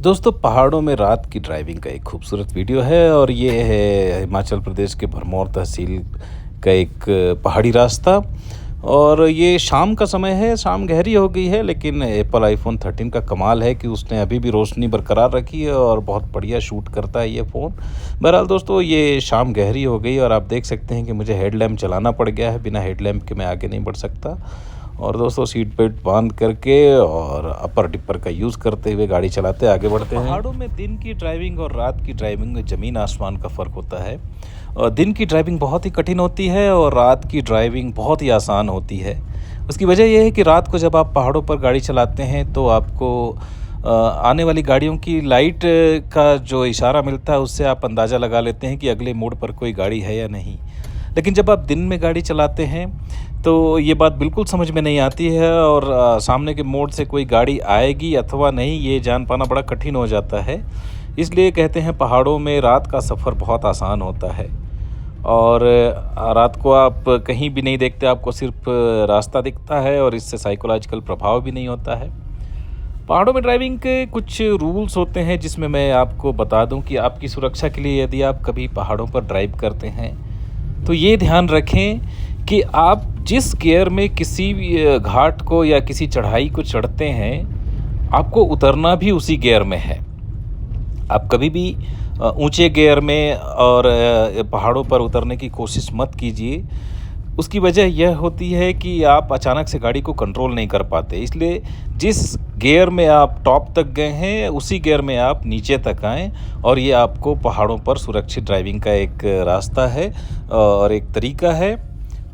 दोस्तों पहाड़ों में रात की ड्राइविंग का एक खूबसूरत वीडियो है और ये है हिमाचल प्रदेश के भरमौर तहसील का एक पहाड़ी रास्ता। और ये शाम का समय है, शाम गहरी हो गई है, लेकिन एप्पल आईफोन 13 का कमाल है कि उसने अभी भी रोशनी बरकरार रखी है और बहुत बढ़िया शूट करता है ये फ़ोन। बहरहाल दोस्तों, ये शाम गहरी हो गई और आप देख सकते हैं कि मुझे हेडलैम्प चलाना पड़ गया है। बिना हेडलैम्प के मैं आगे नहीं बढ़ सकता। और दोस्तों सीट बेल्ट बांध करके और अपर डिपर का यूज़ करते हुए गाड़ी चलाते आगे बढ़ते हैं। पहाड़ों में दिन की ड्राइविंग और रात की ड्राइविंग में ज़मीन आसमान का फ़र्क होता है। और दिन की ड्राइविंग बहुत ही कठिन होती है और रात की ड्राइविंग बहुत ही आसान होती है। उसकी वजह यह है कि रात को जब आप पहाड़ों पर गाड़ी चलाते हैं तो आपको आने वाली गाड़ियों की लाइट का जो इशारा मिलता है उससे आप अंदाज़ा लगा लेते हैं कि अगले मोड़ पर कोई गाड़ी है या नहीं। लेकिन जब आप दिन में गाड़ी चलाते हैं तो ये बात बिल्कुल समझ में नहीं आती है और सामने के मोड़ से कोई गाड़ी आएगी अथवा नहीं, ये जान पाना बड़ा कठिन हो जाता है। इसलिए कहते हैं पहाड़ों में रात का सफ़र बहुत आसान होता है। और रात को आप कहीं भी नहीं देखते, आपको सिर्फ रास्ता दिखता है और इससे साइकोलॉजिकल प्रभाव भी नहीं होता है। पहाड़ों में ड्राइविंग के कुछ रूल्स होते हैं जिसमें मैं आपको बता दूं कि आपकी सुरक्षा के लिए यदि आप कभी पहाड़ों पर ड्राइव करते हैं तो ये ध्यान रखें कि आप जिस गियर में किसी भी घाट को या किसी चढ़ाई को चढ़ते हैं, आपको उतरना भी उसी गियर में है। आप कभी भी ऊंचे गियर में और पहाड़ों पर उतरने की कोशिश मत कीजिए। उसकी वजह यह होती है कि आप अचानक से गाड़ी को कंट्रोल नहीं कर पाते। इसलिए जिस गियर में आप टॉप तक गए हैं उसी गियर में आप नीचे तक आएँ और ये आपको पहाड़ों पर सुरक्षित ड्राइविंग का एक रास्ता है और एक तरीका है।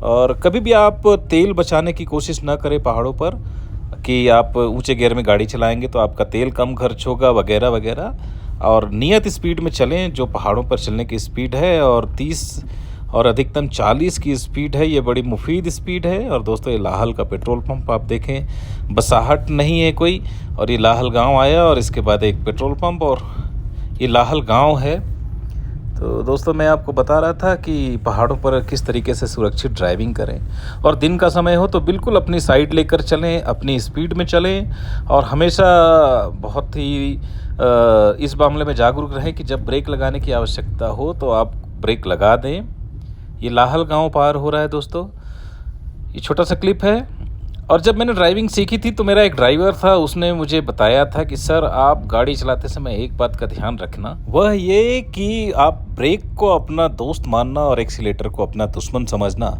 और कभी भी आप तेल बचाने की कोशिश ना करें पहाड़ों पर कि आप ऊंचे गियर में गाड़ी चलाएंगे तो आपका तेल कम खर्च होगा वगैरह वगैरह। और नियत स्पीड में चलें जो पहाड़ों पर चलने की स्पीड है, और 30 और अधिकतम 40 की स्पीड है। ये बड़ी मुफीद स्पीड है। और दोस्तों ये लाहल का पेट्रोल पंप आप देखें, बसाहट नहीं है कोई, और ये लाहल गांव आया और इसके बाद एक पेट्रोल पंप, और ये लाहल गांव है। तो दोस्तों मैं आपको बता रहा था कि पहाड़ों पर किस तरीके से सुरक्षित ड्राइविंग करें। और दिन का समय हो तो बिल्कुल अपनी साइड लेकर चलें, अपनी स्पीड में चलें और हमेशा बहुत ही इस मामले में जागरूक रहें कि जब ब्रेक लगाने की आवश्यकता हो तो आप ब्रेक लगा दें। ये लाहल गांव पार हो रहा है दोस्तों। ये छोटा सा क्लिप है। और जब मैंने ड्राइविंग सीखी थी तो मेरा एक ड्राइवर था, उसने मुझे बताया था कि सर आप गाड़ी चलाते समय एक बात का ध्यान रखना, वह ये कि आप ब्रेक को अपना दोस्त मानना और एक्सीलेटर को अपना दुश्मन समझना।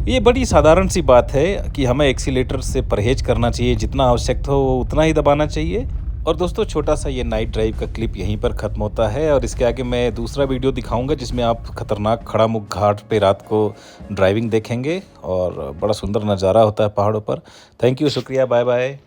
ये बड़ी साधारण सी बात है कि हमें एक्सीलेटर से परहेज करना चाहिए, जितना आवश्यक हो उतना ही दबाना चाहिए। और दोस्तों छोटा सा ये नाइट ड्राइव का क्लिप यहीं पर ख़त्म होता है और इसके आगे मैं दूसरा वीडियो दिखाऊंगा जिसमें आप खतरनाक खड़ामुख घाट पे रात को ड्राइविंग देखेंगे और बड़ा सुंदर नज़ारा होता है पहाड़ों पर। थैंक यू, शुक्रिया, बाय बाय।